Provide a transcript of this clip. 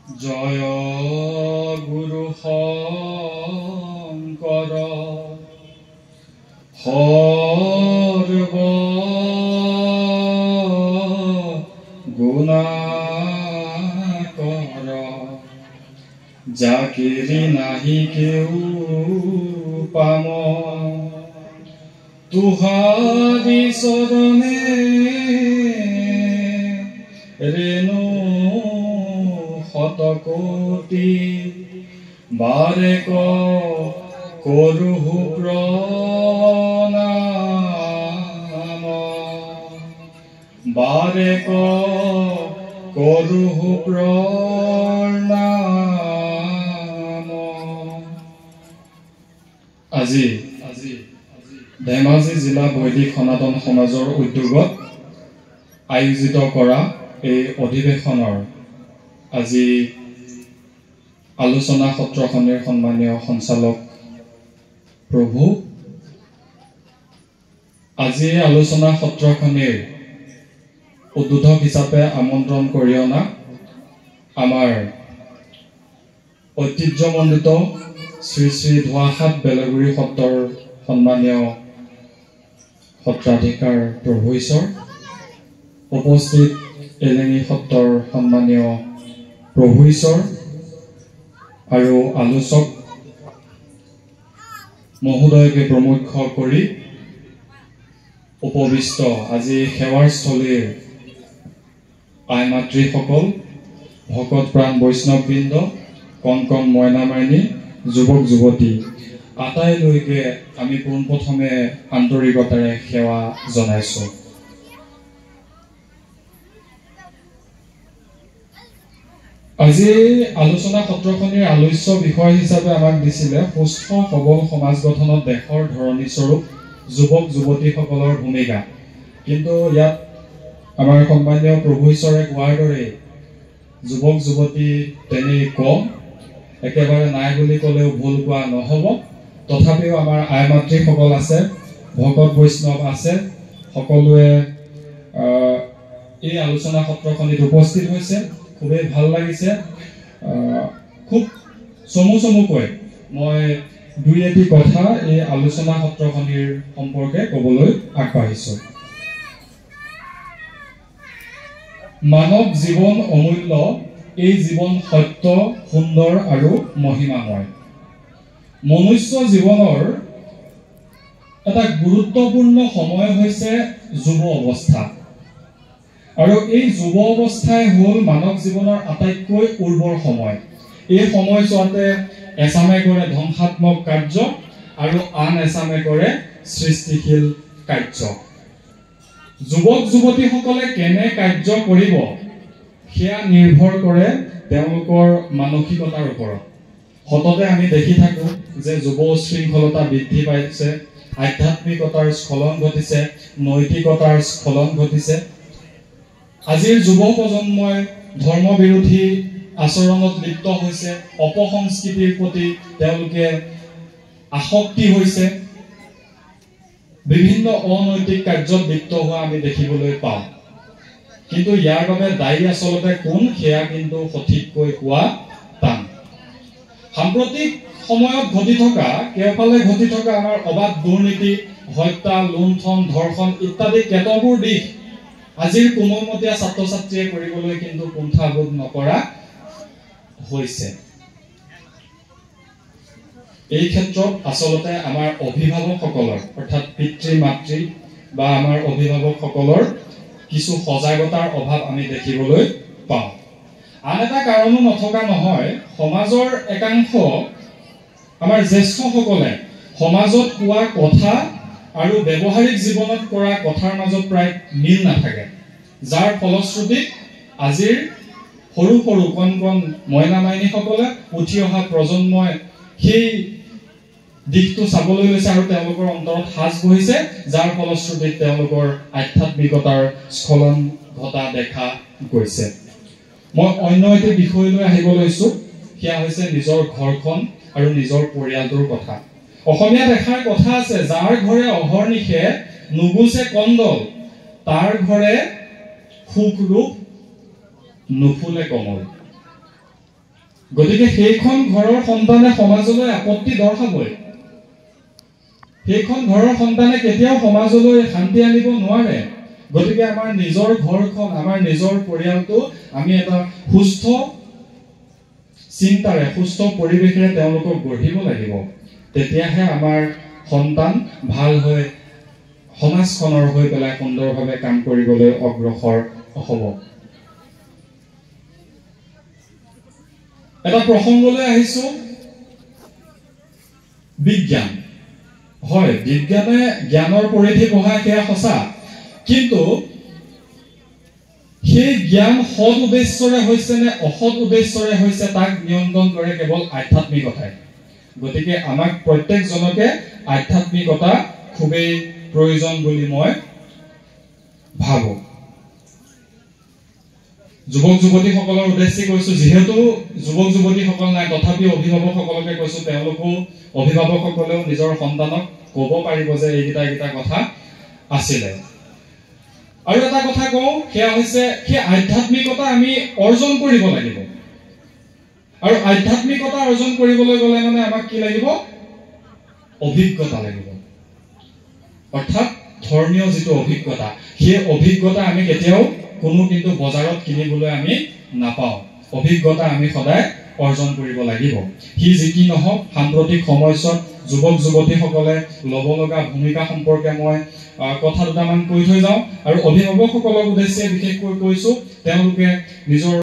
জয় গুৰু শংকৰ সৰ্ব গুণাকৰ জাকিৰি নাহি কেও পাম তুহাৰি চৰণে ৰেণু শতকোটি বাৰে কৰোহু প্ৰণাম বাৰে কৰোহু প্ৰণাম। আজি ধেমাজি জিলা বৈদিক সনাতন সমাজৰ উদ্যোগত আয়োজিত কৰা এই অধিৱেশনৰ আজি আলোচনা সত্ৰখনিৰ সন্মানীয় সঞ্চালক প্ৰভু, আজি আলোচনা সত্ৰখনিৰ উদ্বোধক হিচাপে আমন্ত্ৰণ কৰি অনা আমাৰ ঐতিহ্যমণ্ডিত শ্ৰী শ্ৰী ধোৱাহাট বেলগুৰি সত্ৰৰ সন্মানীয় সত্ৰাধিকাৰ প্ৰভু ঈশ্বৰ, উপস্থিত এলেঙি সত্ৰৰ সন্মানীয় প্ৰভু ঈশ্বৰ আৰু আলোচক মহোদয়কে প্ৰমুখ্য কৰি উপবিষ্ট আজি সেৱাৰ স্থলীৰ আই মাতৃসকল, ভকত প্ৰাণ বৈষ্ণৱবৃন্দ, কণ কণ মইনা মাইনী, যুৱক যুৱতী আটাইলৈকে আমি পোনপ্ৰথমে আন্তৰিকতাৰে সেৱা জনাইছো। আজি আলোচনা সত্ৰখনিৰ আলোচ্য বিষয় হিচাপে আমাক দিছিলে সুস্থ সবল সমাজ গঠনত দেশৰ ধৰণী স্বৰূপ যুৱক যুৱতীসকলৰ ভূমিকা। কিন্তু ইয়াত আমাৰ সন্মানীয় প্ৰভু ঈশ্বৰে কোৱাৰ দৰে যুৱক যুৱতী তেনেই কম, একেবাৰে নাই বুলি ক'লেও ভুল কোৱা নহ'ব। তথাপিও আমাৰ আই মাতৃসকল আছে, ভকত বৈষ্ণৱ আছে, সকলোৱে এই আলোচনা সত্ৰখনিত উপস্থিত হৈছে। খুবেই ভাল লাগিছে। খুব চমুকৈ মই দুই এটি কথা এই আলোচনা সত্ৰখনিৰ সম্পৰ্কে ক'বলৈ আগবাঢ়িছো। মানৱ জীৱন অমূল্য, এই জীৱন সত্য, সুন্দৰ আৰু মহিমাময়। মনুষ্য জীৱনৰ এটা গুৰুত্বপূৰ্ণ সময় হৈছে যুৱ অৱস্থা, আৰু এই যুৱ অৱস্থাই হ'ল মানৱ জীৱনৰ আটাইতকৈ উৰ্বৰ সময়। এই সময়ছোৱাতে এচামে কৰে ধ্বংসাত্মক কাৰ্য আৰু আন এচামে কৰে সৃষ্টিশীল কাৰ্য। যুৱক যুৱতীসকলে কেনে কাৰ্য কৰিব সেয়া নিৰ্ভৰ কৰে তেওঁলোকৰ মানসিকতাৰ ওপৰত। সততে আমি দেখি থাকো যে যুৱ শৃংখলতা বৃদ্ধি পাইছে, আধ্যাত্মিকতাৰ স্খলন ঘটিছে, নৈতিকতাৰ স্খলন ঘটিছে। আজিৰ যুৱ প্ৰজন্মই ধৰ্ম বিৰোধী আচৰণত লিপ্ত হৈছে, অপসংস্কৃতিৰ প্ৰতি তেওঁলোকে আসক্তি হৈছে, বিভিন্ন অনৈতিক কাৰ্যত লিপ্ত হোৱা আমি দেখিবলৈ পাওঁ। কিন্তু ইয়াৰ বাবে দায়ী আচলতে কোন, সেয়া কিন্তু সঠিককৈ কোৱা টান। সাম্প্ৰতিক সময়ত কেওফালে ঘটি থকা আমাৰ অবাধ দুৰ্নীতি, হত্যা, লুণ্ঠন, ধৰ্ষণ ইত্যাদি কেতবোৰ দিশ আজিৰ কোমলমতীয়া ছাত্ৰ ছাত্ৰীয়ে কৰিবলৈ কিন্তু কুণ্ঠাবোধ নকৰা হৈছে। এই ক্ষেত্ৰত আচলতে আমাৰ অভিভাৱকসকলৰ অৰ্থাৎ পিতৃ মাতৃ বা আমাৰ অভিভাৱকসকলৰ কিছু সজাগতাৰ অভাৱ আমি দেখিবলৈ পাওঁ। আন এটা কাৰণো নথকা নহয়, সমাজৰ একাংশ আমাৰ জ্যেষ্ঠসকলে সমাজত কোৱা কথা আৰু ব্যৱহাৰিক জীৱনত কৰা কথাৰ মাজত প্ৰায় মিল নাথাকে, যাৰ ফলশ্ৰুতিত আজিৰ সৰু সৰু কণ কণ মইনা মাইনীসকলে উঠি অহা প্ৰজন্মই সেই দিশটো চাবলৈ লৈছে আৰু তেওঁলোকৰ অন্তৰত সাজ বহিছে, যাৰ ফলশ্ৰুতিত তেওঁলোকৰ আধ্যাত্মিকতাৰ স্খলন ঘটা দেখা গৈছে। মই অন্য এটি বিষয়লৈ আহিব লৈছো, সেয়া হৈছে নিজৰ ঘৰখন আৰু নিজৰ পৰিয়ালটোৰ কথা। অসমীয়াত এষাৰ কথা আছে, যাৰ ঘৰে অহৰ্নিশে নুগুছে কণ্ডল, তাৰ ঘৰে সুখ ৰূপ নুফুলে কমল। গতিকে সেইখন ঘৰৰ সন্তানে সমাজলৈ আপত্তি দৰ্শাবই। সেইখন ঘৰৰ সন্তানে কেতিয়াও সমাজলৈ শান্তি আনিব নোৱাৰে। গতিকে আমাৰ নিজৰ ঘৰখন, আমাৰ নিজৰ পৰিয়ালটো আমি এটা সুস্থ চিন্তাৰে, সুস্থ পৰিৱেশেৰে তেওঁলোকক গঢ়িব লাগিব। তেতিয়াহে আমাৰ সন্তান ভাল হৈ সমাজখনৰ হৈ পেলাই সুন্দৰভাৱে কাম কৰিবলৈ অগ্ৰসৰ হ'ব। এটা প্ৰসংগলৈ আহিছো, বিজ্ঞান। হয়, বিজ্ঞানে জ্ঞানৰ পৰিধি বঢ়ায়, সেয়া সঁচা, কিন্তু সেই জ্ঞান সৎ উদ্দেশ্যৰে হৈছে নে অসৎ উদ্দেশ্যৰে হৈছে তাক নিয়ন্ত্ৰণ কৰে কেৱল আধ্যাত্মিকতাই। গতিকে আমাক প্ৰত্যেকজনকে আধ্যাত্মিকতা খুবেই প্ৰয়োজন বুলি মই ভাবো। যুৱক যুৱতীসকলৰ উদ্দেশ্যে কৈছো, যিহেতু যুৱক যুৱতীসকল নাই, তথাপিও অভিভাৱকসকলকে কৈছো, অভিভাৱকসকলেও নিজৰ সন্তানক ক'ব পাৰিব যে এইকেইটা কথা আছিলে। আৰু এটা কথা কওঁ, সেয়া হৈছে সেই আধ্যাত্মিকতা আমি অৰ্জন কৰিব লাগিব। আৰু আধ্যাত্মিকতা অৰ্জন কৰিবলৈ গ'লে মানে আমাক কি লাগিব? অভিজ্ঞতা লাগিব। অৰ্থাৎ ধৰ্মীয় যিটো অভিজ্ঞতা, সেই অভিজ্ঞতা আমি কেতিয়াও কিন্তু বজাৰত কিনিবলৈ আমি নাপাওঁ। অভিজ্ঞতা আমি সদায় অৰ্জন কৰিব লাগিব। সি যি কি নহওক, সাম্প্ৰতিক সময়ছোৱাত যুৱক যুৱতীসকলে ল'ব লগা ভূমিকা সম্পৰ্কে মই কথা দুটামান কৈ থৈ যাওঁ। আৰু অভিভাৱকসকলৰ উদ্দেশ্যে বিশেষকৈ কৈছো, তেওঁলোকে নিজৰ